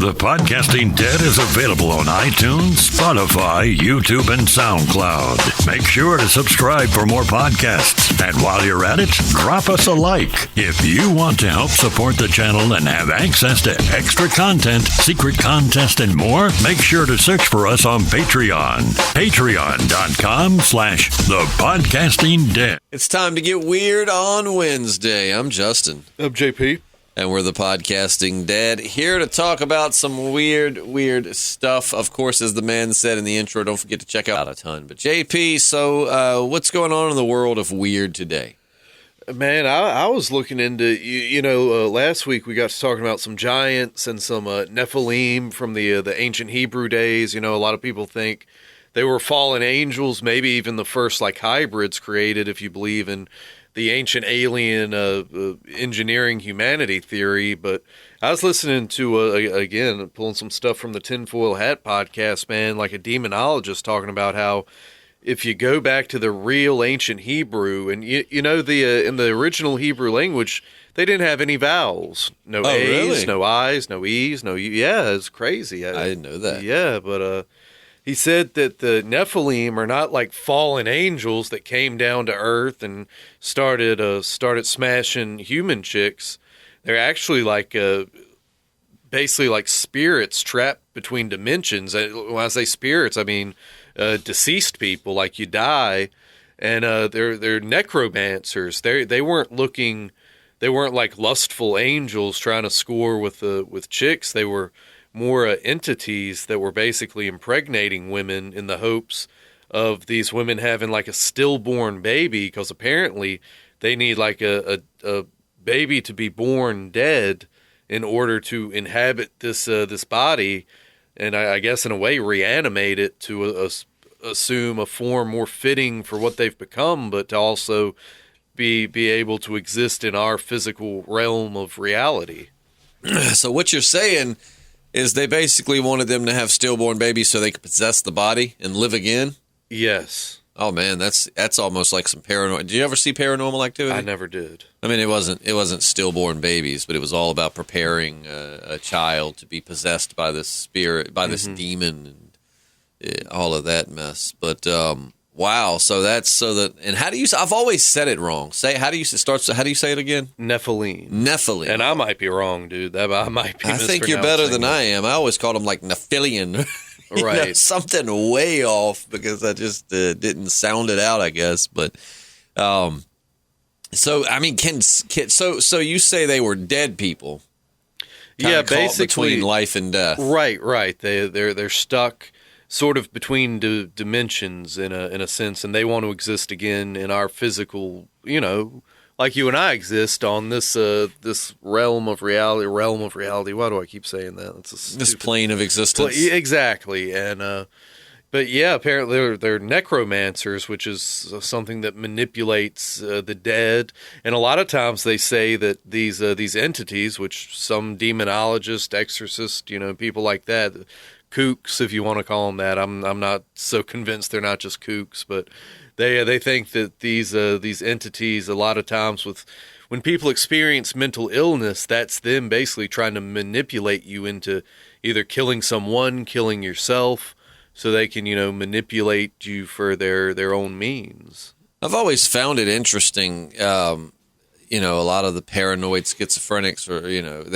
The Podcasting Dead is available on iTunes, Spotify, YouTube, and SoundCloud. Make sure to subscribe for more podcasts. And while you're at it, drop us a like. If you want to help support the channel and have access to extra content, secret contests, and more, make sure to search for us on Patreon. Patreon.com/thepodcastingdead. It's time to get weird on Wednesday. I'm Justin. I'm JP. And we're the Podcasting Dead, here to talk about some weird stuff. Of course, as the man said in the intro, don't forget to check out a ton. But JP, so what's going on in the world of weird today? Man, I was looking into, last week we got to talking about some giants and some Nephilim from the ancient Hebrew days. You know, a lot of people think they were fallen angels, maybe even the first hybrids created, if you believe in the ancient alien engineering humanity theory. But I was listening to, again, pulling some stuff from the Tinfoil Hat podcast, man, like a demonologist talking about how if you go back to the real ancient Hebrew, and in the original Hebrew language, they didn't have any vowels. No A's, really? No I's, no E's, no U. Yeah, it's crazy. I didn't know that. Yeah, but he said that the Nephilim are not like fallen angels that came down to Earth and started smashing human chicks. They're actually basically like spirits trapped between dimensions. When I say spirits, I mean deceased people. Like you die, and they're necromancers. They weren't like lustful angels trying to score with chicks. They were more entities that were basically impregnating women in the hopes of these women having like a stillborn baby, because apparently they need like a baby to be born dead in order to inhabit this body, and I guess in a way reanimate it to assume a form more fitting for what they've become, but to also be able to exist in our physical realm of reality. So what you're saying is they basically wanted them to have stillborn babies so they could possess the body and live again? Yes. Oh man, that's almost like some paranormal. Did you ever see Paranormal Activity? I never did. I mean, it wasn't stillborn babies, but it was all about preparing a child to be possessed by this spirit, by this demon, and all of that mess. But wow, and how do you? I've always said it wrong. How do you say it again? Nephilim. And I might be wrong, dude. I might be. I think you're better than I am. I always called them like Nephilian. Right. Something way off because I just didn't sound it out, I guess. But so I mean, so you say they were dead people? Yeah, basically between life and death. Right. They're stuck sort of between dimensions in a sense, and they want to exist again in our physical, like you and I exist on this realm of reality. Why do I keep saying that? This plane of existence. Exactly. And but yeah, apparently they're necromancers, which is something that manipulates the dead. And a lot of times they say that these entities, which some demonologists, exorcists, people like that, kooks, if you want to call them that. I'm not so convinced they're not just kooks, but they think that these entities, a lot of times when people experience mental illness, that's them basically trying to manipulate you into either killing someone, killing yourself, so they can manipulate you for their own means. I've always found it interesting. A lot of the paranoid schizophrenics, or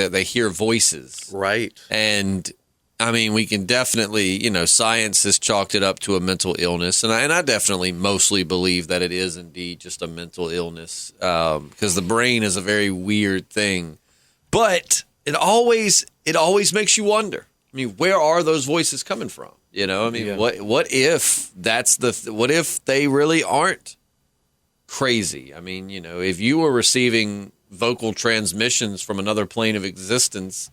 they hear voices, right? And I mean, we can definitely, science has chalked it up to a mental illness, and I definitely mostly believe that it is indeed just a mental illness, because the brain is a very weird thing. But it always makes you wonder. I mean, where are those voices coming from? What if what if they really aren't crazy? I mean, if you were receiving vocal transmissions from another plane of existence,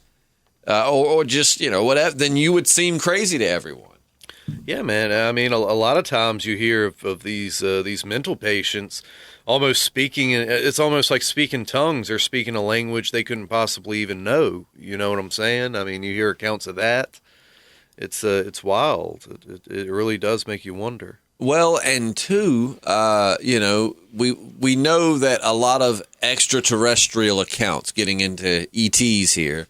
or just, whatever, then you would seem crazy to everyone. Yeah, man. I mean, a lot of times you hear of these mental patients almost speaking, it's almost like speaking tongues or speaking a language they couldn't possibly even know. You know what I'm saying? I mean, you hear accounts of that. It's wild. It really does make you wonder. Well, and two, we know that a lot of extraterrestrial accounts, getting into ETs here,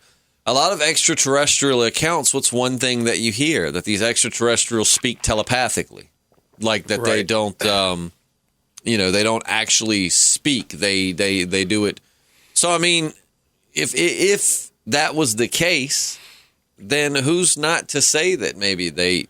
a lot of extraterrestrial accounts, what's one thing that you hear? That these extraterrestrials speak telepathically. Like that they don't, they don't actually speak. They do it. So, I mean, if that was the case, then who's not to say that maybe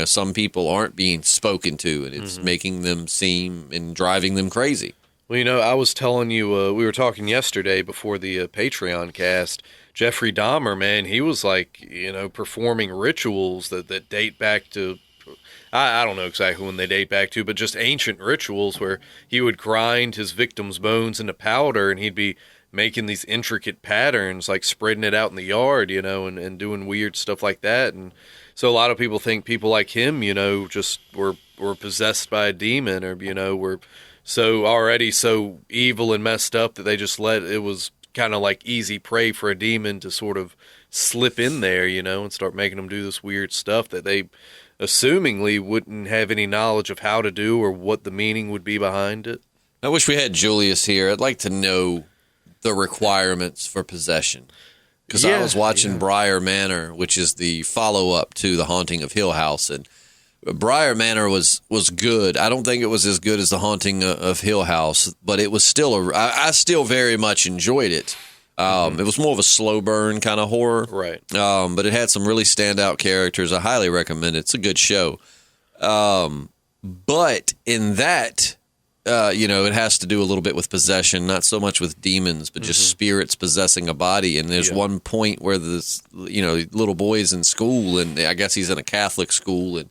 some people aren't being spoken to and it's making them seem and driving them crazy? Well, I was telling you, we were talking yesterday before the Patreon cast. Jeffrey Dahmer, man, he was like, performing rituals that date back to, I don't know exactly when they date back to, but just ancient rituals where he would grind his victims' bones into powder and he'd be making these intricate patterns, like spreading it out in the yard, and doing weird stuff like that. And so a lot of people think people like him, just were possessed by a demon or, were already so evil and messed up that they just it was kind of like easy prey for a demon to sort of slip in there, and start making them do this weird stuff that they assumingly wouldn't have any knowledge of how to do or what the meaning would be behind it. I wish we had Julius here. I'd like to know the requirements for possession. Because I was watching Briar Manor, which is the follow-up to The Haunting of Hill House, and Briar Manor was good. I don't think it was as good as The Haunting of Hill House, but it was still I still very much enjoyed it. It was more of a slow burn kind of horror, right? But it had some really standout characters. I highly recommend it. It's a good show. But in that, it has to do a little bit with possession, not so much with demons, but just spirits possessing a body. And there's one point where this, little boy's in school, and I guess he's in a Catholic school, and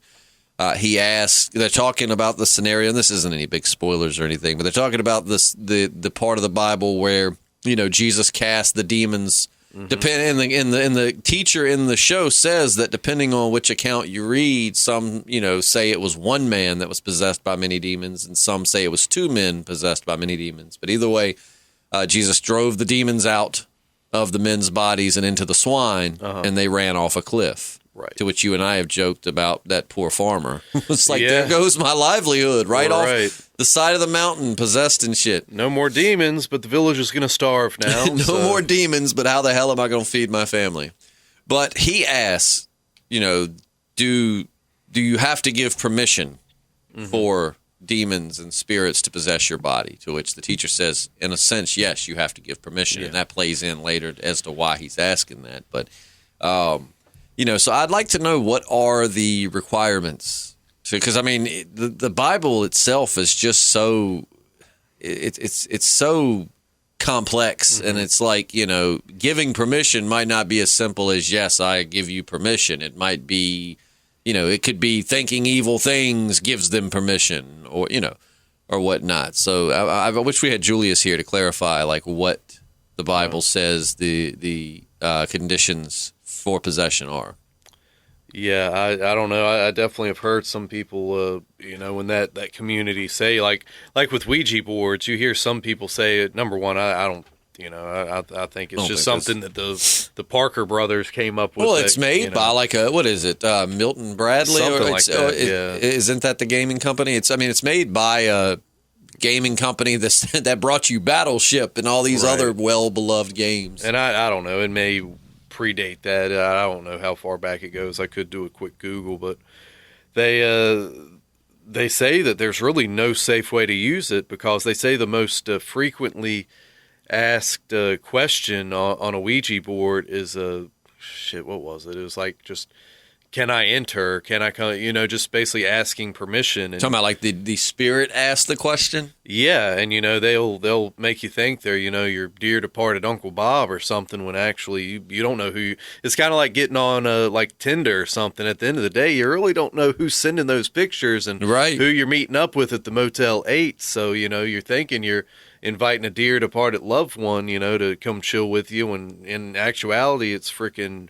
he asks, they're talking about the scenario, and this isn't any big spoilers or anything, but they're talking about the part of the Bible where, Jesus cast the demons. And the teacher in the show says that depending on which account you read, some, say it was one man that was possessed by many demons, and some say it was two men possessed by many demons. But either way, Jesus drove the demons out of the men's bodies and into the swine, and they ran off a cliff. Right. To which you and I have joked about that poor farmer. It's like, there goes my livelihood right off the side of the mountain, possessed and shit. No more demons, but the village is going to starve now. No more demons, but how the hell am I going to feed my family? But he asks, do you have to give permission for demons and spirits to possess your body? To which the teacher says, in a sense, yes, you have to give permission. And that plays in later as to why he's asking that. But, so I'd like to know, what are the requirements? Because, the Bible itself is just so, it's so complex, and it's like, giving permission might not be as simple as, yes, I give you permission. It might be, it could be thinking evil things gives them permission, or, or whatnot. So I wish we had Julius here to clarify, like, what the Bible says the conditions for possession are. Yeah, I don't know. I definitely have heard some people, in that community say, like with Ouija boards, you hear some people say, number one, I don't, I think it's just something that the Parker brothers came up with. Well, it's made by what is it, Milton Bradley? Something like that, Isn't that the gaming company? It's made by a gaming company that brought you Battleship and all these other well-beloved games. And I don't know, it may predate that. I don't know how far back it goes. I could do a quick Google, but they say that there's really no safe way to use it, because they say the most frequently asked question on a Ouija board is what was it? It was like, just, can I enter? Can I come? Just basically asking permission. And, talking about like the spirit asked the question? Yeah, and they'll make you think they're your dear departed Uncle Bob or something, when actually you don't know who. It's kind of like getting on like Tinder or something. At the end of the day, you really don't know who's sending those pictures and who you're meeting up with at the Motel 8. So you're thinking you're inviting a dear departed loved one, to come chill with you, when in actuality it's freaking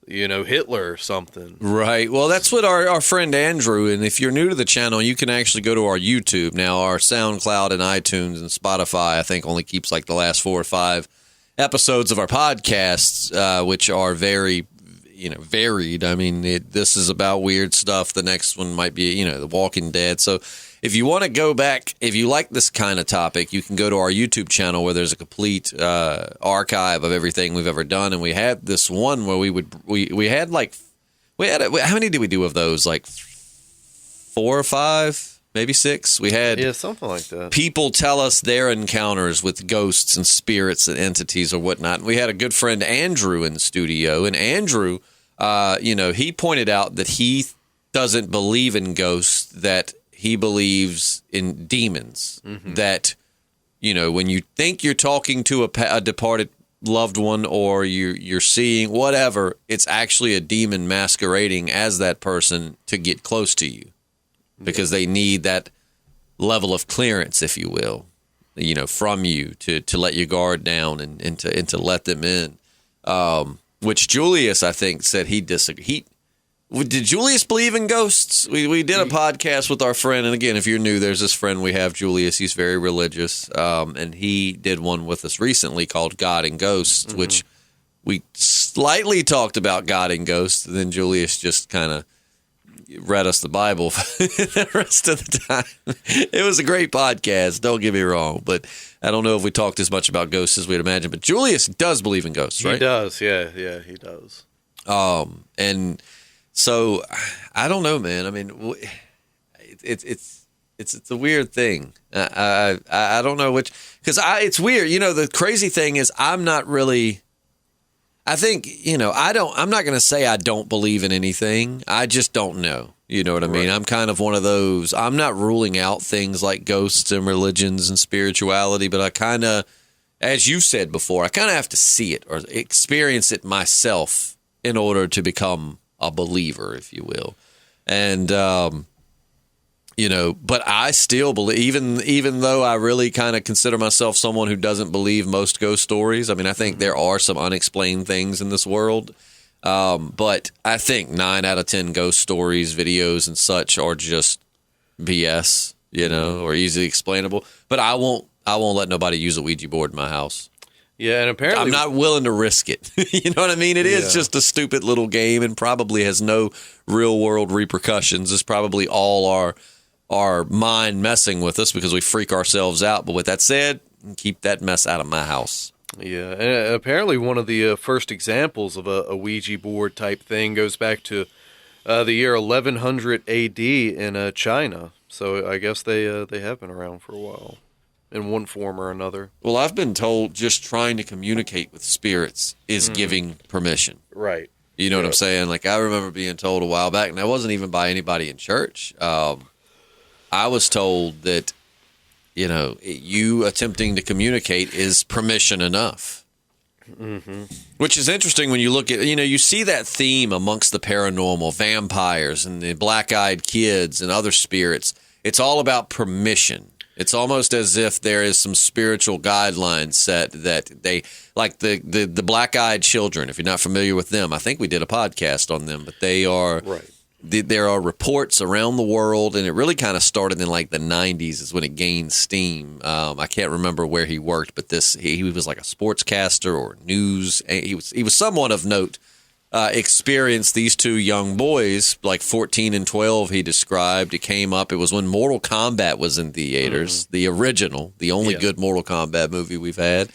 Hitler or something. Right. Well, that's what our friend Andrew, and if you're new to the channel, you can actually go to our YouTube. Now, our SoundCloud and iTunes and Spotify, I think, only keeps like the last 4 or 5 episodes of our podcasts, which are very, varied. This is about weird stuff. The next one might be, The Walking Dead. So if you want to go back, if you like this kind of topic, you can go to our YouTube channel where there's a complete archive of everything we've ever done. And we had this one where we had how many did we do of those? Like 4 or 5? Maybe 6. We had something like that. People tell us their encounters with ghosts and spirits and entities or whatnot. And we had a good friend, Andrew, in the studio. And Andrew, he pointed out that he doesn't believe in ghosts, that he believes in demons. Mm-hmm. That, when you think you're talking to a departed loved one or you're seeing whatever, it's actually a demon masquerading as that person to get close to you. Because they need that level of clearance, if you will, from you to let your guard down and to let them in. Which Julius, I think, said he disagreed. Did Julius believe in ghosts? We did a podcast with our friend, and again, if you're new, there's this friend we have, Julius. He's very religious, and he did one with us recently called God and Ghosts, which we slightly talked about God and Ghosts, and then Julius just kind of read us the Bible the rest of the time. It was a great podcast, don't get me wrong, but I don't know if we talked as much about ghosts as we'd imagine. But Julius does believe in ghosts, right? He does, yeah, he does. And so I don't know, man. I mean, it's a weird thing. I don't know which, because it's weird. The crazy thing is I'm not really. I think, I'm not going to say I don't believe in anything. I just don't know. You know what I mean? I'm kind of one of those. I'm not ruling out things like ghosts and religions and spirituality, but I kind of, as you said before, I kind of have to see it or experience it myself in order to become a believer, if you will. And, but I still believe, even though I really kind of consider myself someone who doesn't believe most ghost stories. I mean, I think there are some unexplained things in this world. But I think 9 out of 10 ghost stories, videos and such are just BS, or easily explainable. But I won't let nobody use a Ouija board in my house. Yeah, and apparently I'm not willing to risk it. You know what I mean? It is just a stupid little game and probably has no real world repercussions. It's probably all our mind messing with us because we freak ourselves out. But with that said, keep that mess out of my house. Yeah, and apparently one of the first examples of a Ouija board type thing goes back to the year 1100 AD in China. So I guess they have been around for a while in one form or another. Well, I've been told just trying to communicate with spirits is giving permission. Right. You know what I'm saying? Like, I remember being told a while back, and that wasn't even by anybody in church. I was told that, you attempting to communicate is permission enough. Mm-hmm. Which is interesting when you look at, you see that theme amongst the paranormal, vampires and the black-eyed kids and other spirits. It's all about permission. It's almost as if there is some spiritual guidelines set that they, like the black-eyed children, if you're not familiar with them, I think we did a podcast on them, but they are... Right. There are reports around the world, and it really kind of started in like the 90s is when it gained steam. I can't remember where he worked, but he was like a sportscaster or news. He was someone of note. Experienced these 2 young boys, like 14 and 12, he described. It came up. It was when Mortal Kombat was in theaters, the original, the only good Mortal Kombat movie we've had.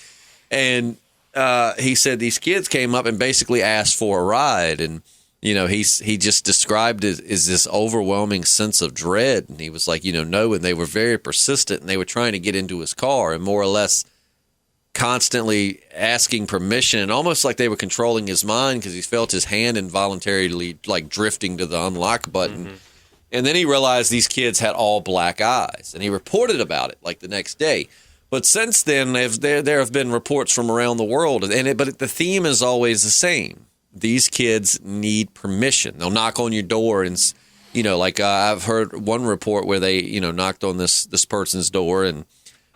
And he said these kids came up and basically asked for a ride, and he just described it as this overwhelming sense of dread. And he was like, no, and they were very persistent and they were trying to get into his car and more or less constantly asking permission and almost like they were controlling his mind because he felt his hand involuntarily like drifting to the unlock button. Mm-hmm. And then he realized these kids had all black eyes and he reported about it like the next day. But since then, there have been reports from around the world, but the theme is always the same. These kids need permission. They'll knock on your door and, I've heard one report where they, knocked on this person's door and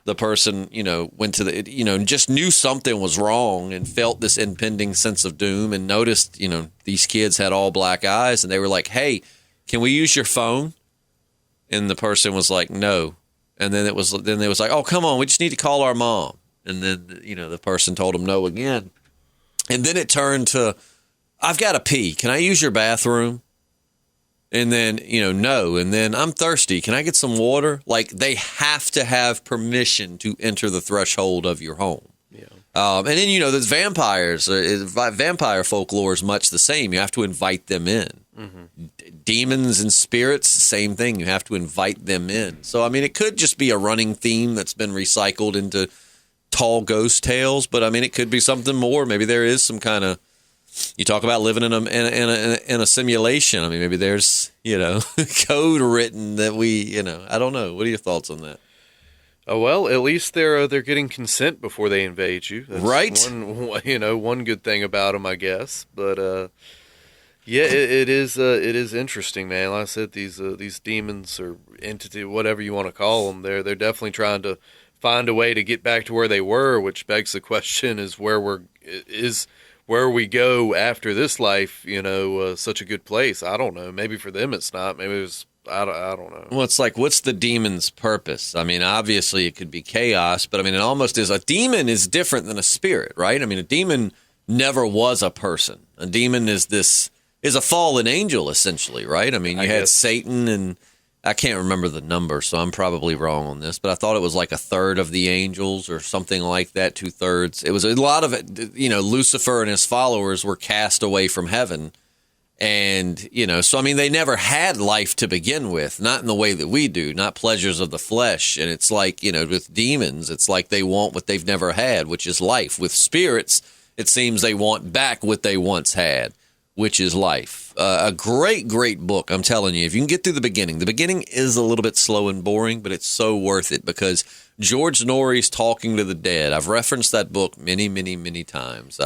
the person, went to the, just knew something was wrong and felt this impending sense of doom and noticed, these kids had all black eyes and they were like, hey, can we use your phone? And the person was like, no. And then it was like, oh, come on, we just need to call our mom. And then, the person told them no again. And then it turned to, I've got to pee. Can I use your bathroom? And then, no. And then I'm thirsty. Can I get some water? Like, they have to have permission to enter the threshold of your home. Yeah. And then, there's vampires. Vampire folklore is much the same. You have to invite them in. Demons and spirits, same thing. You have to invite them in. So, I mean, it could just be a running theme that's been recycled into tall ghost tales, but I mean, it could be something more. Maybe there is some kind of. You talk about living in a simulation. I mean, maybe there's code written that we I don't know. What are your thoughts on that? Well, at least they're getting consent before they invade you. That's right. One good thing about them, I guess. But yeah, it is interesting, man. Like I said, these demons or entity, whatever you want to call them, they're definitely trying to find a way to get back to where they were, which begs the question: is where we go after this life, such a good place? I don't know. Maybe for them it's not. Maybe it's I don't know. Well, it's like, what's the demon's purpose? I mean, obviously it could be chaos, but I mean, it almost is. A demon is different than a spirit, right? I mean, a demon never was a person. A demon is a fallen angel, essentially, right? I mean, you had Satan, and I can't remember the number, so I'm probably wrong on this, but I thought it was like a third of the angels or something like that, 2/3. It was a lot of it, Lucifer and his followers were cast away from heaven. And, so I mean, they never had life to begin with, not in the way that we do, not pleasures of the flesh. And it's like, with demons, it's like they want what they've never had, which is life. With spirits, it seems they want back what they once had, which is life. A great, great book, I'm telling you. If you can get through the beginning is a little bit slow and boring, but it's so worth it because George Norrie's Talking to the Dead. I've referenced that book many, many, many times.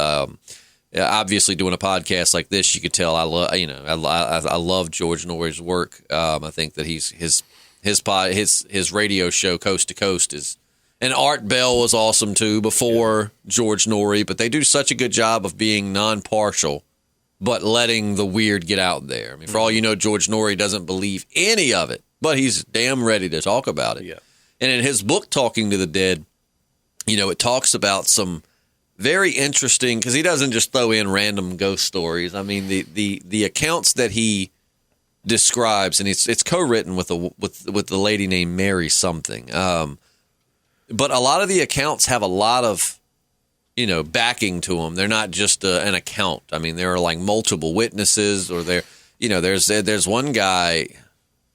Obviously, doing a podcast like this, you could tell I love George Norrie's work. I think that his radio show Coast to Coast is, and Art Bell was awesome too before George Norrie. But they do such a good job of being non-partial, but letting the weird get out there. I mean, for all you know, George Norrie doesn't believe any of it, but he's damn ready to talk about it. Yeah. And in his book, Talking to the Dead, it talks about some very interesting, because he doesn't just throw in random ghost stories. I mean, the accounts that he describes, and it's co-written with the lady named Mary something. But a lot of the accounts have a lot of backing to them. They're not just an account. I mean, there are like multiple witnesses, or there's one guy.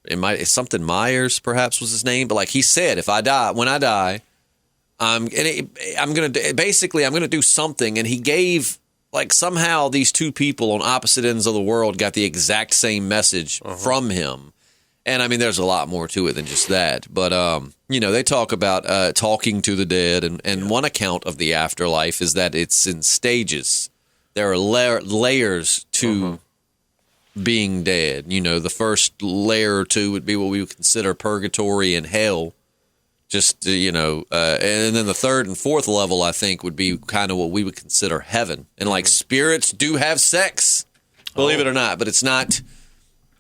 It's something Myers, perhaps was his name, but like he said, when I die. I'm gonna do something, and he gave somehow these two people on opposite ends of the world got the exact same message from him, and I mean there's a lot more to it than just that. But they talk about talking to the dead, and one account of the afterlife is that it's in stages. There are layers to being dead. The first layer or two would be what we would consider purgatory and hell. Just, and then the third and fourth level, I think, would be kind of what we would consider heaven. And spirits do have sex, believe it or not, but it's not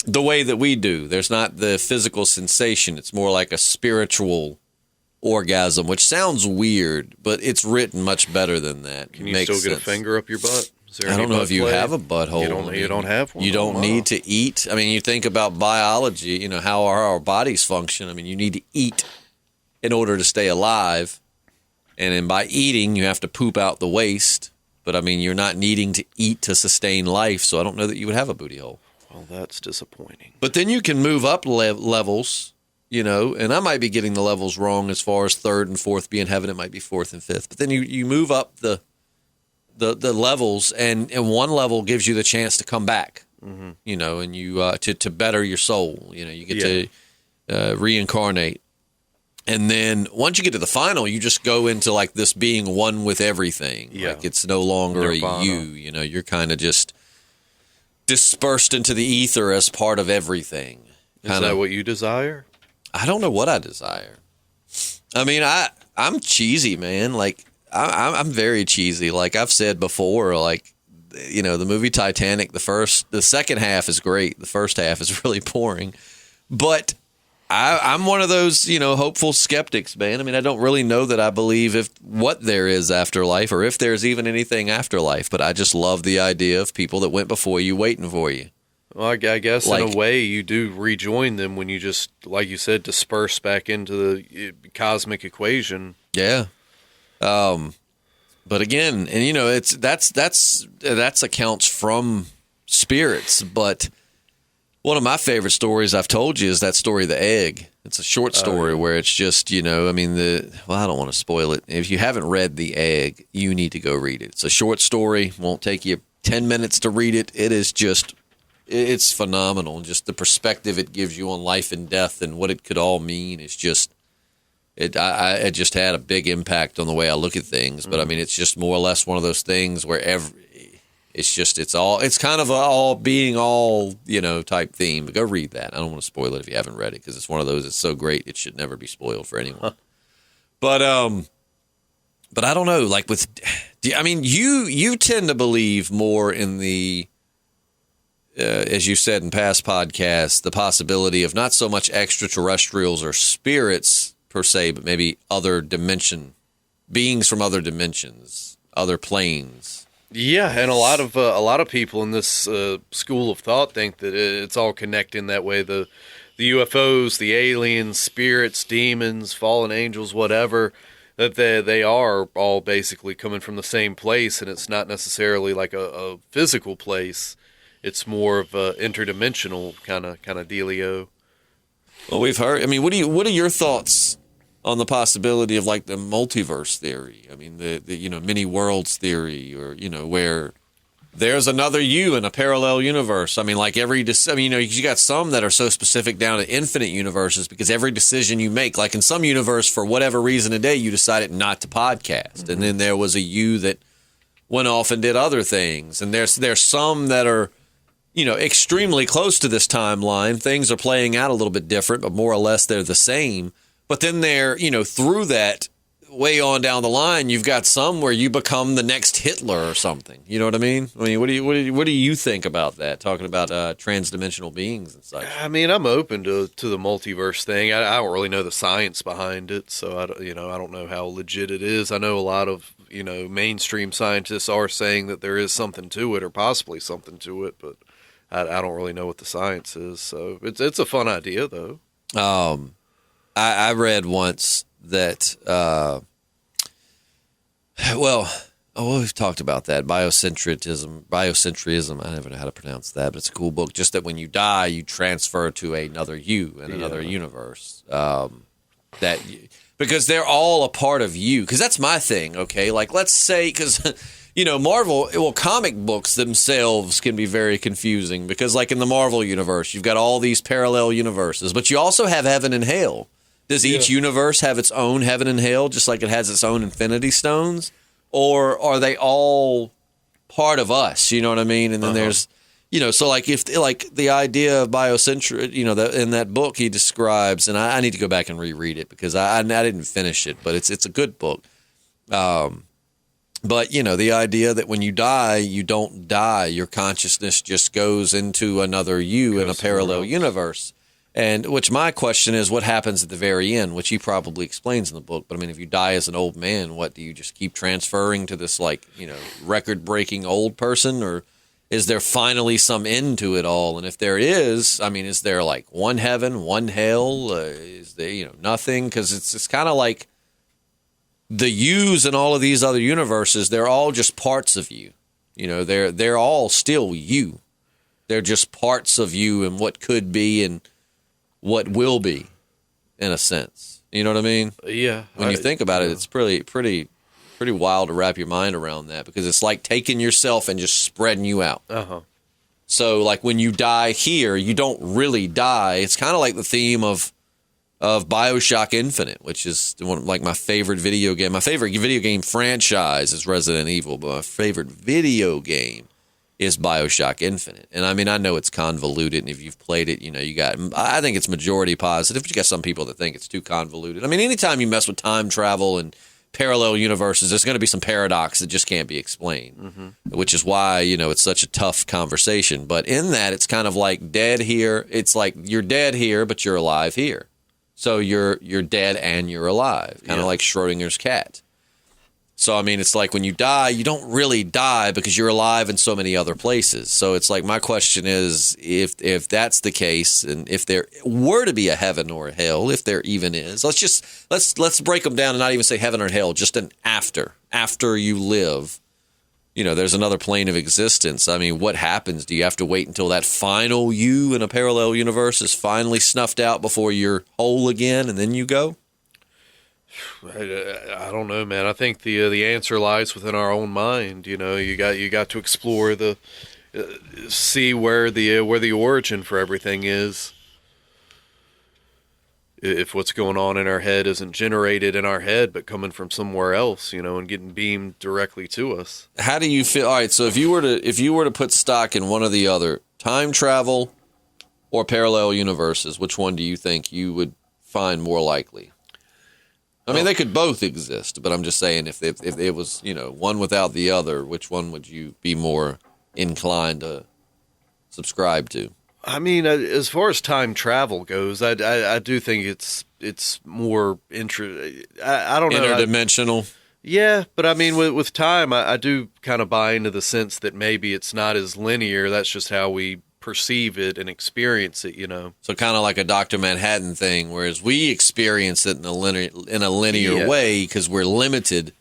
the way that we do. There's not the physical sensation. It's more like a spiritual orgasm, which sounds weird, but it's written much better than that. Can you still get a finger up your butt? I don't know if you have a butthole. You don't have one. You don't need to eat. I mean, you think about biology, how our bodies function. I mean, you need to eat in order to stay alive, and then by eating, you have to poop out the waste. But I mean, you're not needing to eat to sustain life, so I don't know that you would have a booty hole. Well, that's disappointing. But then you can move up levels, and I might be getting the levels wrong as far as third and fourth being heaven. It might be fourth and fifth. But then you move up the levels, and one level gives you the chance to come back, and you to better your soul. You get to reincarnate. And then once you get to the final, you just go into this being one with everything. Yeah. Like it's no longer Nirvana. You're kind of just dispersed into the ether as part of everything. Is that what you desire? I don't know what I desire. I mean, I'm cheesy, man. I'm very cheesy. Like I've said before, the movie Titanic, the second half is great. The first half is really boring. But I'm one of those, hopeful skeptics, man. I mean, I don't really know that I believe what there is after life or if there's even anything after life, but I just love the idea of people that went before you waiting for you. Well, I guess Like- in a way you do rejoin them when you just, like you said, disperse back into the cosmic equation. Yeah. But again, and you know, that's accounts from spirits. But one of my favorite stories I've told you is that story of the egg. It's a short story where it's just, you know, I mean, I don't want to spoil it. If you haven't read The Egg, you need to go read it. It's a short story. Won't take you 10 minutes to read it. It is just, it's phenomenal. Just the perspective it gives you on life and death and what it could all mean is just, it just had a big impact on the way I look at things. But I mean, it's just more or less one of those things where it's kind of you know, type theme. But go read that. I don't want to spoil it if you haven't read it because it's one of those. It's so great it should never be spoiled for anyone. But I don't know. Like I mean, you tend to believe more in the, as you said in past podcasts, the possibility of not so much extraterrestrials or spirits per se, but maybe beings from other dimensions, other planes. Yeah, and a lot of people in this school of thought think that it's all connecting that way. The UFOs, the aliens, spirits, demons, fallen angels, whatever, that they are all basically coming from the same place, and it's not necessarily like a physical place. It's more of a interdimensional kind of dealio. Well, we've heard. I mean, what are your thoughts on the possibility of like the multiverse theory? I mean, the you know, many worlds theory, or you know, where there's another you in a parallel universe. I mean, like you know, you got some that are so specific down to infinite universes because every decision you make, like in some universe, for whatever reason today, you decided not to podcast, and then there was a you that went off and did other things, and there's some that are, you know, extremely close to this timeline. Things are playing out a little bit different, but more or less they're the same. But then there, you know, through that, way on down the line, you've got some where you become the next Hitler or something. You know what I mean? I mean, what do you think about that? Talking about transdimensional beings and such. I mean, I'm open to the multiverse thing. I don't really know the science behind it, so I don't know how legit it is. I know a lot of, you know, mainstream scientists are saying that there is something to it, or possibly something to it, but I don't really know what the science is. So it's a fun idea, though. I read once that, we've talked about that, biocentrism. I never know how to pronounce that, but it's a cool book. Just that when you die, you transfer to another you in another universe. Because they're all a part of you. Because that's my thing, okay? Like, let's say, because, you know, comic books themselves can be very confusing. Because, like, in the Marvel universe, you've got all these parallel universes, but you also have heaven and hell. Does each universe have its own heaven and hell, just like it has its own Infinity Stones? Or are they all part of us? You know what I mean? And then there's, you know, so like like the idea of biocentrism, you know, in that book he describes, and I need to go back and reread it because I didn't finish it, but it's a good book. But, you know, the idea that when you die, you don't die. Your consciousness just goes into another you in a parallel universe. And which my question is, what happens at the very end, which he probably explains in the book. But I mean, if you die as an old man, what do you just keep transferring to this, like, you know, record-breaking old person? Or is there finally some end to it all? And if there is, I mean, is there like one heaven, one hell? Is there, you know, nothing? Because it's kind of like the yous in all of these other universes, they're all just parts of you. You know, they're all still you. They're just parts of you and what could be and what will be, in a sense. You know what I mean? Yeah. When you think about it, it's pretty wild to wrap your mind around that, because it's like taking yourself and just spreading you out. So, like, when you die here, you don't really die. It's kind of like the theme of BioShock Infinite, which is like my favorite video game. My favorite video game franchise is Resident Evil, but my favorite video game is BioShock Infinite. And I mean, I know it's convoluted, and if you've played it, you know, I think it's majority positive, but you got some people that think it's too convoluted. I mean, anytime you mess with time travel and parallel universes, there's going to be some paradox that just can't be explained, which is why, you know, it's such a tough conversation. But in that, it's kind of like dead here. It's like you're dead here, but you're alive here. So you're dead and you're alive, kind of like Schrodinger's cat. So, I mean, it's like when you die, you don't really die because you're alive in so many other places. So it's like my question is, if that's the case, and if there were to be a heaven or a hell, if there even is, let's break them down and not even say heaven or hell, just an after you live. You know, there's another plane of existence. I mean, what happens? Do you have to wait until that final you in a parallel universe is finally snuffed out before you're whole again, and then you go? I don't know, man. I think the answer lies within our own mind. You know, you got to explore see where the origin for everything is. If what's going on in our head isn't generated in our head, but coming from somewhere else, you know, and getting beamed directly to us. How do you feel? All right, so if you were to put stock in one or the other, time travel or parallel universes, which one do you think you would find more likely? I mean, they could both exist, but I'm just saying if it was, you know, one without the other, which one would you be more inclined to subscribe to? I mean, as far as time travel goes, I do think it's more I don't know. Interdimensional. Yeah, but I mean, with time, I do kind of buy into the sense that maybe it's not as linear. That's just how we perceive it and experience it, you know. So kind of like a Dr. Manhattan thing, whereas we experience it in a linear way because we're limited.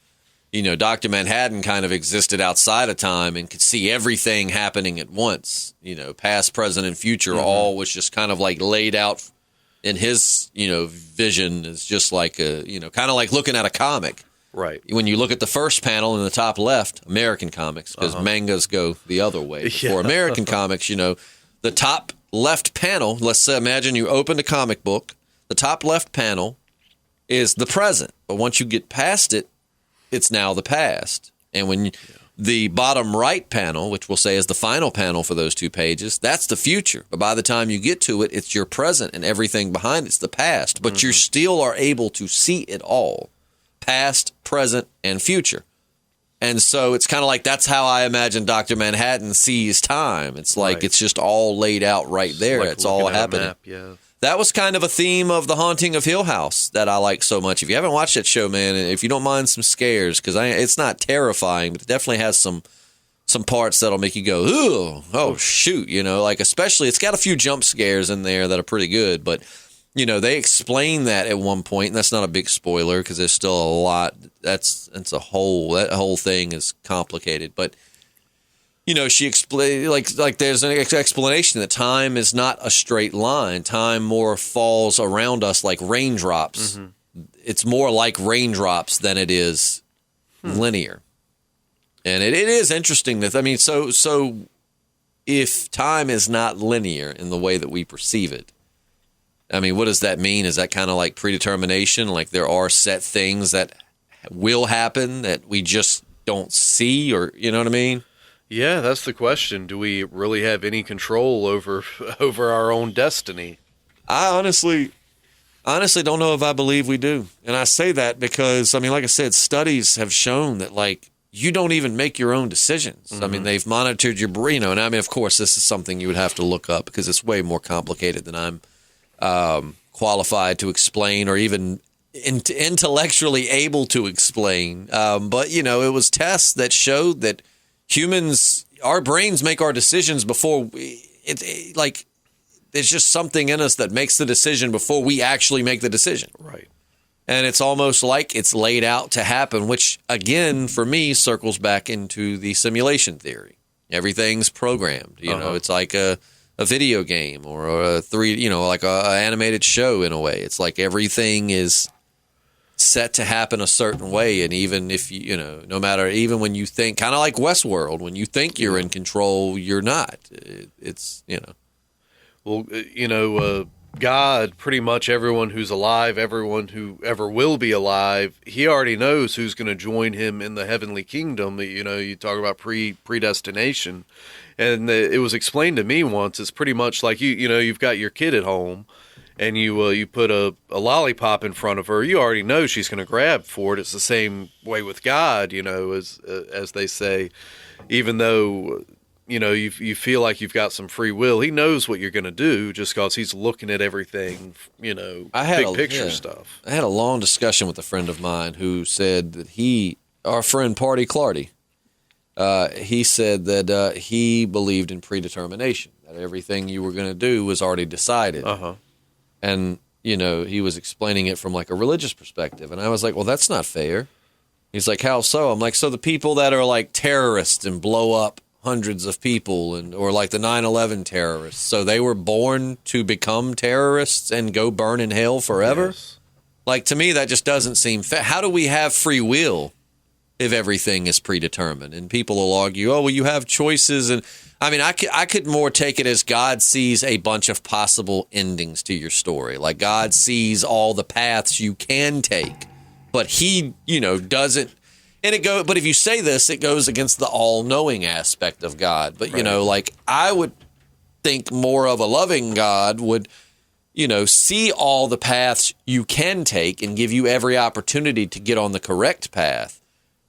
You know, Dr. Manhattan kind of existed outside of time and could see everything happening at once. You know, past, present, and future, all was just kind of like laid out in his, you know, vision is just like kind of like looking at a comic. Right. When you look at the first panel in the top left, American comics, because mangas go the other way. For American comics, you know, the top left panel, let's say, imagine you opened a comic book. The top left panel is the present. But once you get past it, it's now the past. And when the bottom right panel, which we'll say is the final panel for those two pages, that's the future. But by the time you get to it, it's your present, and everything behind it's the past. But you still are able to see it all. Past, present, and future. And so it's kind of like that's how I imagine Dr. Manhattan sees time. It's like it's just all laid out right there. It's all happening. Map, That was kind of a theme of The Haunting of Hill House that I like so much. If you haven't watched that show, man, if you don't mind some scares, because it's not terrifying, but it definitely has some parts that'll make you go, ooh, oh, shoot. You know, like especially it's got a few jump scares in there that are pretty good, but you know, they explain that at one point, and that's not a big spoiler because there's still a lot. That whole thing is complicated. But, you know, she explained, like there's an explanation that time is not a straight line. Time more falls around us like raindrops. It's more like raindrops than it is linear. And it is interesting that, I mean, so if time is not linear in the way that we perceive it, I mean, what does that mean? Is that kind of like predetermination? Like there are set things that will happen that we just don't see, or you know what I mean? Yeah, that's the question. Do we really have any control over our own destiny? I honestly don't know if I believe we do. And I say that because, I mean, like I said, studies have shown that like you don't even make your own decisions. I mean, they've monitored your brain, and I mean, of course, this is something you would have to look up because it's way more complicated than I'm qualified to explain or even intellectually able to explain. But, you know, it was tests that showed that humans, our brains make our decisions before like there's just something in us that makes the decision before we actually make the decision. Right. And it's almost like it's laid out to happen, which again, for me, circles back into the simulation theory. Everything's programmed. You know, it's like a video game or like a animated show in a way. It's like everything is set to happen a certain way. And even if no matter, even when you think, kind of like Westworld, when you think you're in control, you're not. It's. Well, God, pretty much everyone who's alive, everyone who ever will be alive, he already knows who's going to join him in the heavenly kingdom. You talk about predestination. And it was explained to me once. It's pretty much like you've got your kid at home, and you put a lollipop in front of her. You already know she's going to grab for it. It's the same way with God, as they say. Even though you feel like you've got some free will, he knows what you're going to do just because he's looking at everything. Big picture stuff. I had a long discussion with a friend of mine who said that he our friend Party Clardy. He said that he believed in predetermination, that everything you were going to do was already decided. And, you know, he was explaining it from like a religious perspective. And I was like, well, that's not fair. He's like, how so? I'm like, so the people that are like terrorists and blow up hundreds of people, or like the 9/11 terrorists, so they were born to become terrorists and go burn in hell forever? Yes. Like, to me, that just doesn't seem fair. How do we have free will if everything is predetermined? And people will argue, oh, well, you have choices. And I mean, I could more take it as God sees a bunch of possible endings to your story. Like, God sees all the paths you can take, but he, you know, doesn't. And but if you say this, it goes against the all-knowing aspect of God. But, you know, like, I would think more of a loving God would, you know, see all the paths you can take and give you every opportunity to get on the correct path.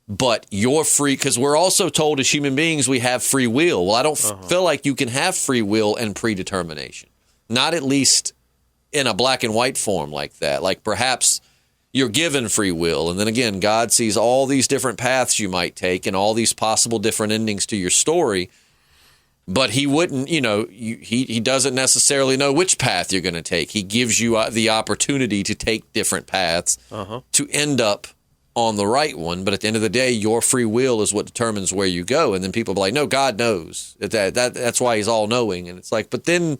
But you're free, because we're also told as human beings we have free will. Well, I don't feel like you can have free will and predetermination. Not at least in a black and white form like that. Like, perhaps you're given free will, and then again, God sees all these different paths you might take and all these possible different endings to your story, but he wouldn't, you know, he doesn't necessarily know which path you're going to take. He gives you the opportunity to take different paths to end up on the right one, but at the end of the day, your free will is what determines where you go. And then people be like, no, God knows. That's why he's all-knowing. And it's like, but then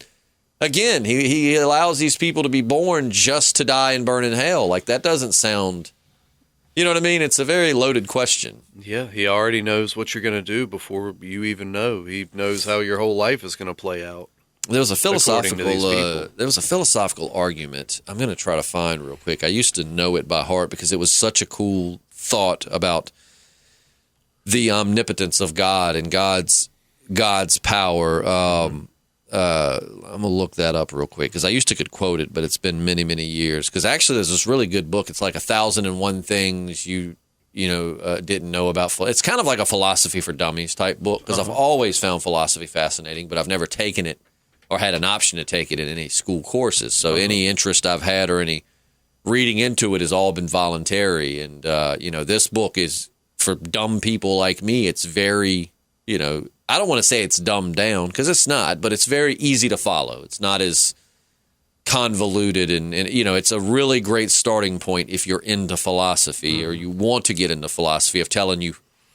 again, he allows these people to be born just to die and burn in hell. Like, that doesn't sound, you know what I mean? It's a very loaded question. Yeah, he already knows what you're going to do before you even know. He knows how your whole life is going to play out. There was a philosophical argument I'm going to try to find real quick. I used to know it by heart because it was such a cool thought about the omnipotence of God and God's power. I'm going to look that up real quick because I used to could quote it, but it's been many, many years. Because actually there's this really good book. It's like 1,001 Things you didn't know about. It's kind of like a philosophy for dummies type book because I've always found philosophy fascinating, but I've never taken it or had an option to take it in any school courses. So any interest I've had or any reading into it has all been voluntary. And, this book is for dumb people like me. It's very, I don't want to say it's dumbed down because it's not, but it's very easy to follow. It's not as convoluted and it's a really great starting point if you're into philosophy or you want to get into philosophy of telling you,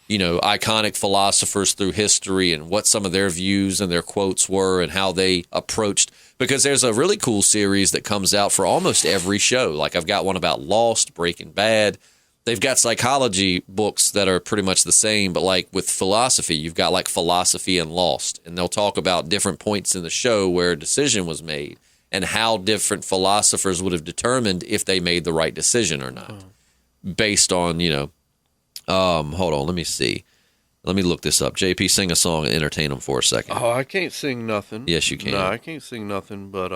iconic philosophers through history and what some of their views and their quotes were and how they approached. Because there's a really cool series that comes out for almost every show. Like I've got one about Lost, Breaking Bad. They've got psychology books that are pretty much the same, but like with philosophy, you've got like Philosophy and Lost. And they'll talk about different points in the show where a decision was made and how different philosophers would have determined if they made the right decision or not. Based on, hold on, let me see. Let me look this up. JP, sing a song and entertain them for a second. Oh, I can't sing nothing. Yes, you can. No, I can't sing nothing, but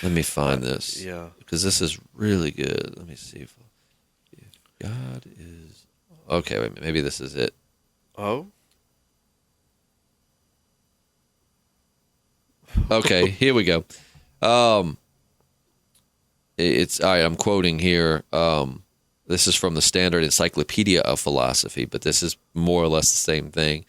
let me find this. Yeah. Because this is really good. Let me see if God is... Okay, wait a minute. Maybe this is it. Oh? Okay, here we go. It's all right, I'm quoting here. This is from the Standard Encyclopedia of Philosophy, but this is more or less the same thing.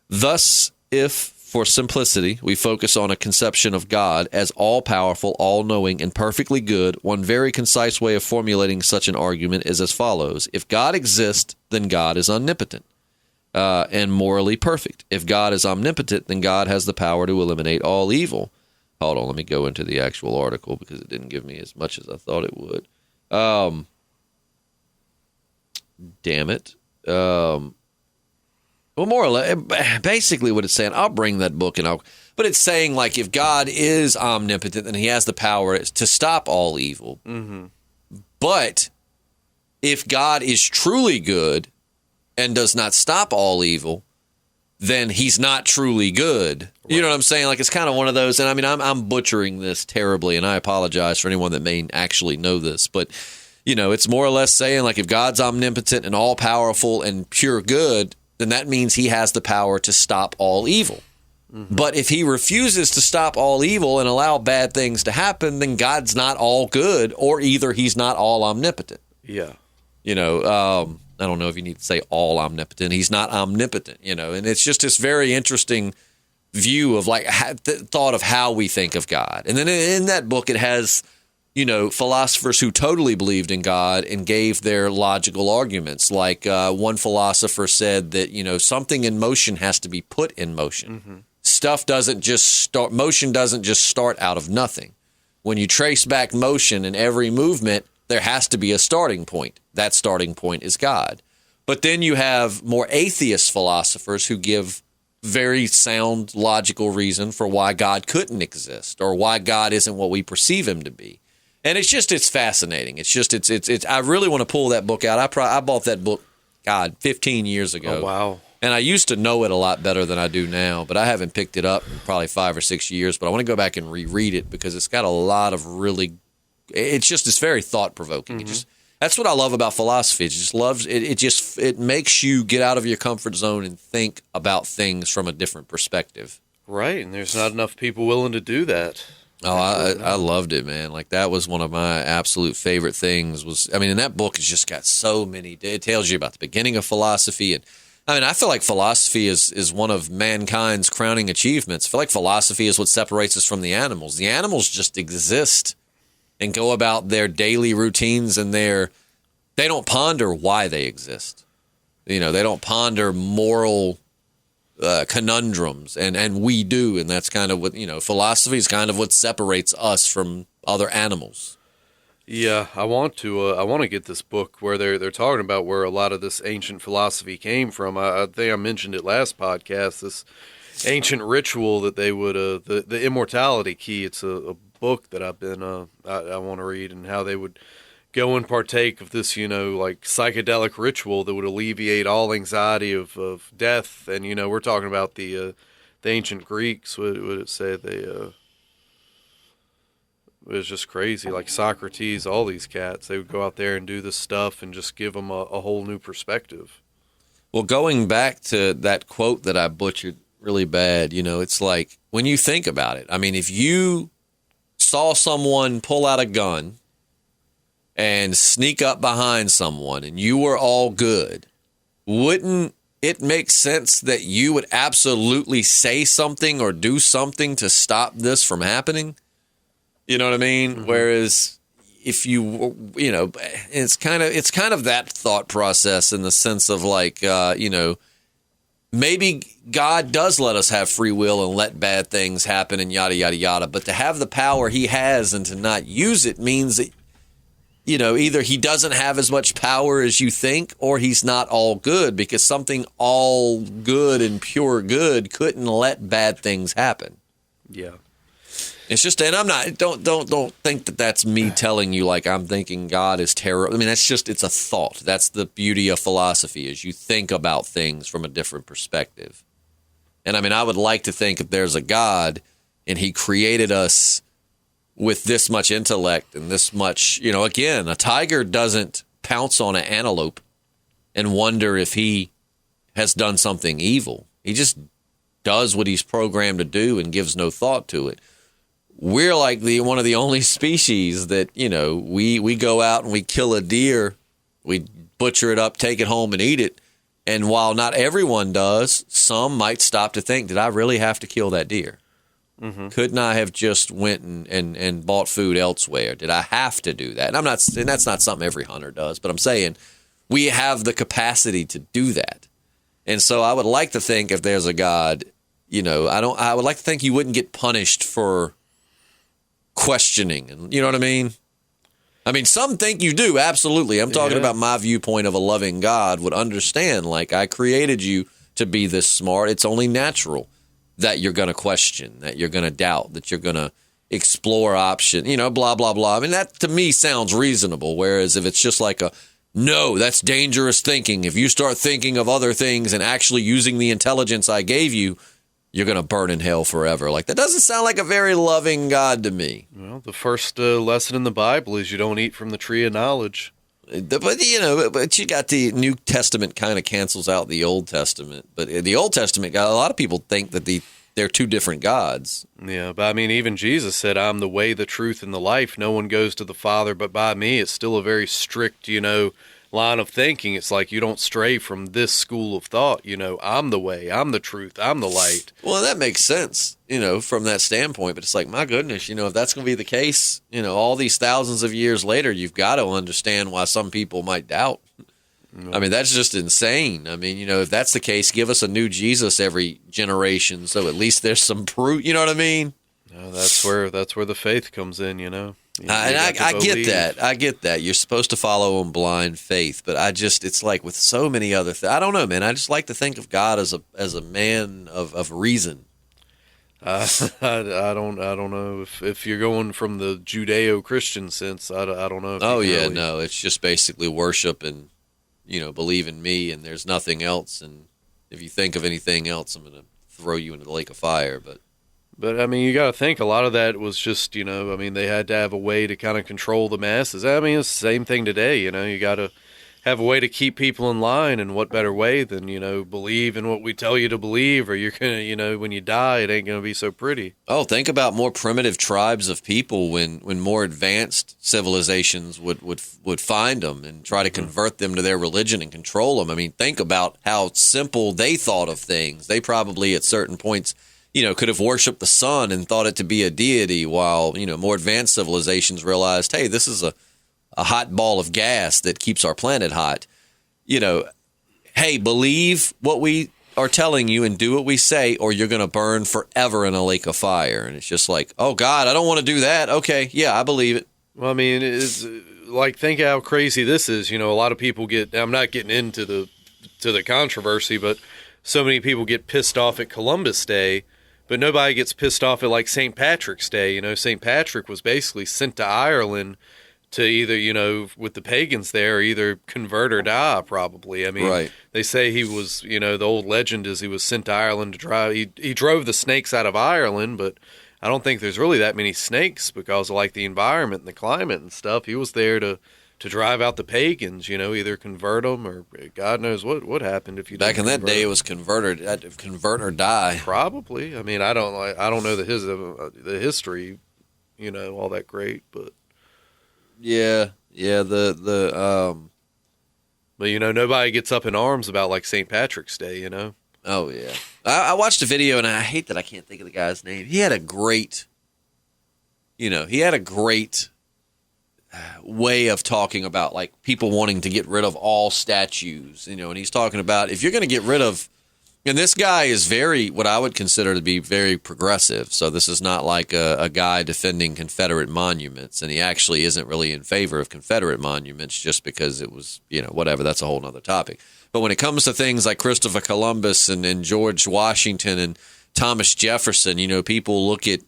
Thus, if, for simplicity, we focus on a conception of God as all-powerful, all-knowing, and perfectly good, one very concise way of formulating such an argument is as follows. If God exists, then God is omnipotent and morally perfect. If God is omnipotent, then God has the power to eliminate all evil. Hold on, let me go into the actual article because it didn't give me as much as I thought it would. Damn it. Well, more or less, basically what it's saying, I'll bring that book but it's saying like if God is omnipotent, then he has the power to stop all evil. Mm-hmm. But if God is truly good and does not stop all evil, then he's not truly good. Right. You know what I'm saying? Like it's kind of one of those, and I mean, I'm butchering this terribly, and I apologize for anyone that may actually know this, but it's more or less saying like if God's omnipotent and all powerful and pure good, then that means he has the power to stop all evil. Mm-hmm. But if he refuses to stop all evil and allow bad things to happen, then God's not all good, or either he's not all omnipotent. Yeah. I don't know if you need to say all omnipotent. He's not omnipotent, and it's just this very interesting view of like thought of how we think of God. And then in that book, it has, philosophers who totally believed in God and gave their logical arguments. Like one philosopher said that, something in motion has to be put in motion. Mm-hmm. Motion doesn't just start out of nothing. When you trace back motion in every movement, there has to be a starting point. That starting point is God. But then you have more atheist philosophers who give very sound logical reason for why God couldn't exist or why God isn't what we perceive him to be. And it's fascinating. It's I really want to pull that book out. I bought that book, 15 years ago. Oh, wow. And I used to know it a lot better than I do now, but I haven't picked it up in probably 5 or 6 years. But I want to go back and reread it because it's got a lot of it's very thought provoking. Mm-hmm. That's what I love about philosophy. It makes you get out of your comfort zone and think about things from a different perspective. Right, and there's not enough people willing to do that. Oh, I loved it, man. Like that was one of my absolute favorite things. And that book has just got so many. It tells you about the beginning of philosophy, and I feel like philosophy is one of mankind's crowning achievements. I feel like philosophy is what separates us from the animals. The animals just exist and go about their daily routines, and they don't ponder why they exist. They don't ponder moral conundrums, and we do, and that's kind of what philosophy is kind of what separates us from other animals. Yeah, I want to get this book where they're talking about where a lot of this ancient philosophy came from. I think I mentioned it last podcast. This ancient ritual that they would the immortality key. It's a book that I've been I want to read, and how they would go and partake of this like psychedelic ritual that would alleviate all anxiety of death. And we're talking about the ancient Greeks. What would it say? It was just crazy. Like Socrates, all these cats, they would go out there and do this stuff and just give them a whole new perspective. Well, going back to that quote that I butchered really bad, it's like when you think about it, if you saw someone pull out a gun and sneak up behind someone and you were all good, wouldn't it make sense that you would absolutely say something or do something to stop this from happening? You know what I mean? Mm-hmm. Whereas if it's kind of that thought process in the sense of like, maybe God does let us have free will and let bad things happen and yada, yada, yada. But to have the power he has and to not use it means that, either he doesn't have as much power as you think, or he's not all good, because something all good and pure good couldn't let bad things happen. Yeah. It's just, and I'm not, don't think that that's me telling you like I'm thinking God is terrible. It's a thought. That's the beauty of philosophy, is you think about things from a different perspective. And I would like to think if there's a God and he created us with this much intellect and this much, again, a tiger doesn't pounce on an antelope and wonder if he has done something evil. He just does what he's programmed to do and gives no thought to it. We're like one of the only species that, we go out and we kill a deer, we butcher it up, take it home and eat it. And while not everyone does, some might stop to think, did I really have to kill that deer? Mm-hmm. Couldn't I have just went and bought food elsewhere? Did I have to do that? And that's not something every hunter does, but I'm saying we have the capacity to do that. And so I would like to think if there's a God, I would like to think you wouldn't get punished for questioning, and you know what I mean? Some think you do, absolutely. I'm talking about my viewpoint of a loving God would understand, like, I created you to be this smart. It's only natural that you're going to question, that you're going to doubt, that you're going to explore option, blah, blah, blah. That to me sounds reasonable, whereas if it's just like no, that's dangerous thinking. If you start thinking of other things and actually using the intelligence I gave you, you're going to burn in hell forever. Like, that doesn't sound like a very loving God to me. Well, the first lesson in the Bible is you don't eat from the tree of knowledge. But you got the New Testament kind of cancels out the Old Testament. But the Old Testament, a lot of people think that they're two different gods. Yeah, but even Jesus said, I'm the way, the truth, and the life. No one goes to the Father but by me. It's still a very strict, line of thinking. It's like you don't stray from this school of thought. You know, I'm the way, I'm the truth, I'm the light. Well, that makes sense, you know, from that standpoint. But it's like, my goodness, you know, if that's going to be the case, you know, all these thousands of years later, you've got to understand why some people might doubt. I mean, that's just insane. I mean, you know, if that's the case, give us a new Jesus every generation, so at least there's some proof. You know what I mean? No, that's where the faith comes in. You know, and I get that. I get that. You're supposed to follow in blind faith, but it's like with so many other things. I don't know, man. I just like to think of God as a man of reason. I don't know if you're going from the Judeo-Christian sense. I don't know. Oh yeah, really... no. It's just basically worship and, you know, believe in me, and there's nothing else. And if you think of anything else, I'm going to throw you into the lake of fire. But I mean, you got to think a lot of that was just, you know, I mean, they had to have a way to kind of control the masses. I mean, it's the same thing today. You know, you got to have a way to keep people in line, and what better way than, you know, believe in what we tell you to believe, or you're going to, you know, when you die, it ain't going to be so pretty. Oh, think about more primitive tribes of people when more advanced civilizations would find them and try to convert them to their religion and control them. I mean, think about how simple they thought of things. They probably at certain points, you know, could have worshipped the sun and thought it to be a deity, while, you know, more advanced civilizations realized, hey, this is a hot ball of gas that keeps our planet hot. You know, hey, believe what we are telling you and do what we say, or you're going to burn forever in a lake of fire. And it's just like, oh, God, I don't want to do that. Okay, yeah, I believe it. Well, I mean, it's like, think how crazy this is. You know, a lot of people I'm not getting into the controversy, but so many people get pissed off at Columbus Day, but nobody gets pissed off at, like, St. Patrick's Day. You know, St. Patrick was basically sent to Ireland to either, you know, with the pagans there, either convert or die, probably. I mean, right. They say he was, you know, the old legend is he was sent to Ireland to drive. He drove the snakes out of Ireland, but I don't think there's really that many snakes because of, like, the environment and the climate and stuff. He was there to drive out the pagans, you know, either convert them or God knows what happened if you back in that day. It was convert or die. Probably. I mean, I don't know the history, you know, all that great, but. Yeah, but, you know, nobody gets up in arms about, like, St. Patrick's Day, you know? Oh, yeah. I watched a video, and I hate that I can't think of the guy's name. He had a great way of talking about, like, people wanting to get rid of all statues, you know, and he's talking about if you're going to get rid of, and this guy is what I would consider to be very progressive. So this is not like a guy defending Confederate monuments, and he actually isn't really in favor of Confederate monuments just because it was, you know, whatever. That's a whole nother topic. But when it comes to things like Christopher Columbus and George Washington and Thomas Jefferson, you know, people look at,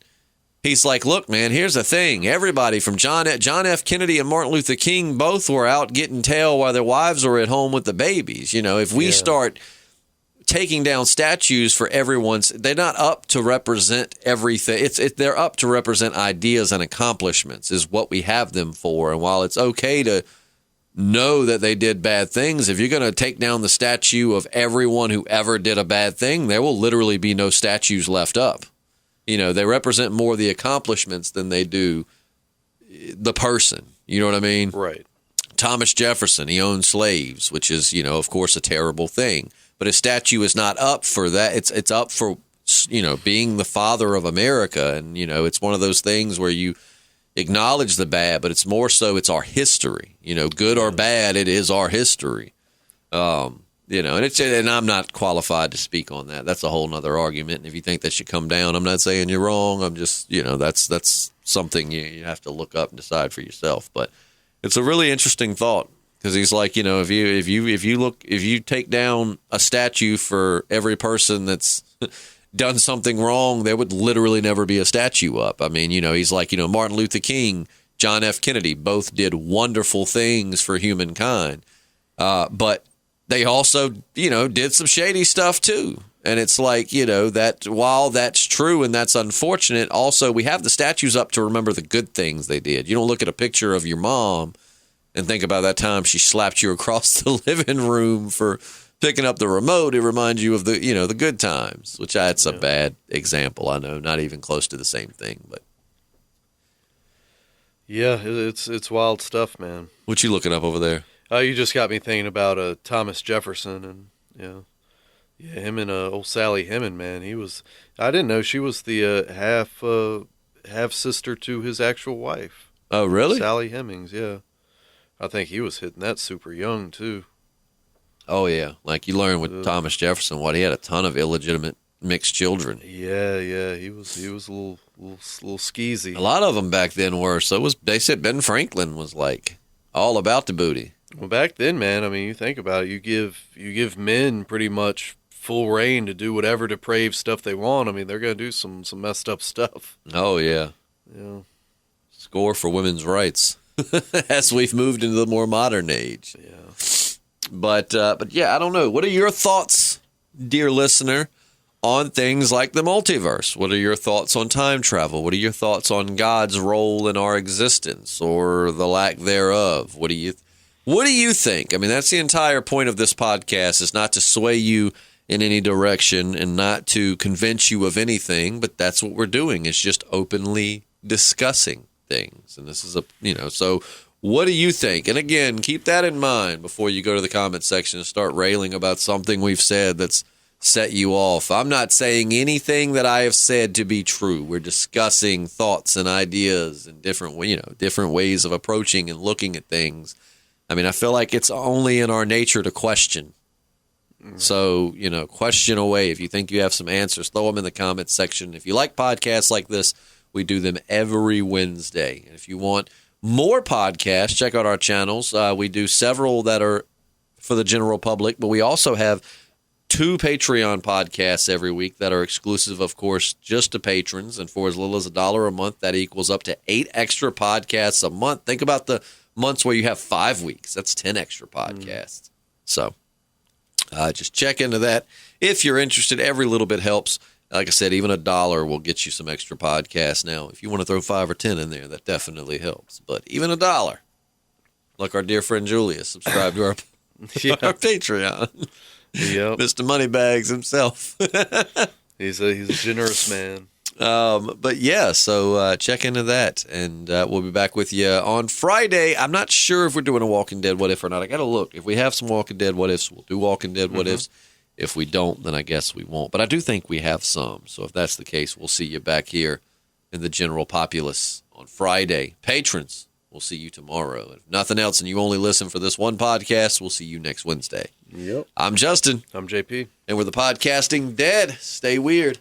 he's like, look, man, here's the thing. Everybody from John F. Kennedy and Martin Luther King both were out getting tail while their wives were at home with the babies. You know, if we start taking down statues for everyone's, they're not up to represent everything. They're up to represent ideas and accomplishments is what we have them for. And while it's okay to know that they did bad things, if you're going to take down the statue of everyone who ever did a bad thing, there will literally be no statues left up. You know, they represent more the accomplishments than they do the person. You know what I mean? Right. Thomas Jefferson, he owned slaves, which is, you know, of course, a terrible thing. But his statue is not up for that. It's up for, you know, being the father of America. And, you know, it's one of those things where you acknowledge the bad, but it's more so it's our history. You know, good or bad, it is our history. You know, and I'm not qualified to speak on that. That's a whole nother argument. And if you think that should come down, I'm not saying you're wrong. I'm just, you know, that's something you have to look up and decide for yourself. But it's a really interesting thought. Because he's like, you know, if you take down a statue for every person that's done something wrong, there would literally never be a statue up. I mean, you know, he's like, you know, Martin Luther King, John F. Kennedy, both did wonderful things for humankind. But they also, you know, did some shady stuff too. And it's like, you know, that while that's true and that's unfortunate, also we have the statues up to remember the good things they did. You don't look at a picture of your mom and think about that time she slapped you across the living room for picking up the remote. It reminds you of the, you know, the good times, which that's a bad example. I know, not even close to the same thing, but yeah, it's wild stuff, man. What you looking up over there? Oh, you just got me thinking about Thomas Jefferson, and him and old Sally Hemings, man. I didn't know she was the half sister to his actual wife. Oh, really? Sally Hemings, yeah. I think he was hitting that super young too. Oh yeah, like you learn with Thomas Jefferson, he had a ton of illegitimate mixed children. Yeah, he was a little skeezy. A lot of them back then were. So they said Ben Franklin was like all about the booty. Well, back then, man, I mean, you think about it. You give men pretty much full reign to do whatever depraved stuff they want. I mean, they're gonna do some messed up stuff. Oh yeah. Yeah. Score for women's rights as we've moved into the more modern age. Yeah. But yeah, I don't know. What are your thoughts, dear listener, on things like the multiverse? What are your thoughts on time travel? What are your thoughts on God's role in our existence or the lack thereof? What do you think? I mean, that's the entire point of this podcast, is not to sway you in any direction and not to convince you of anything, but that's what we're doing, is just openly discussing things. And this is so what do you think? And again, keep that in mind before you go to the comment section and start railing about something we've said that's set you off. I'm not saying anything that I have said to be true. We're discussing thoughts and ideas and different ways of approaching and looking at things. I mean, I feel like it's only in our nature to question. So, question away. If you think you have some answers, throw them in the comments section. If you like podcasts like this, we do them every Wednesday. And if you want more podcasts, check out our channels. We do several that are for the general public, but we also have 2 Patreon podcasts every week that are exclusive, of course, just to patrons. And for as little as $1 a month, that equals up to 8 extra podcasts a month. Think about the months where you have 5 weeks. That's 10 extra podcasts. So just check into that. If you're interested, every little bit helps. Like I said, even $1 will get you some extra podcasts. Now, if you want to throw 5 or 10 in there, that definitely helps. But even $1, like our dear friend Julius, subscribe to our Patreon. Yep. Mr. Moneybags himself. He's a generous man. But yeah, so check into that, and we'll be back with you on Friday. I'm not sure if we're doing a Walking Dead What If or not. I got to look. If we have some Walking Dead What Ifs, we'll do Walking Dead What Ifs. If we don't, then I guess we won't. But I do think we have some. So if that's the case, we'll see you back here in the general populace on Friday. Patrons, we'll see you tomorrow. If nothing else, and you only listen for this one podcast, we'll see you next Wednesday. Yep. I'm Justin. I'm JP. And we're the Podcasting Dead. Stay weird.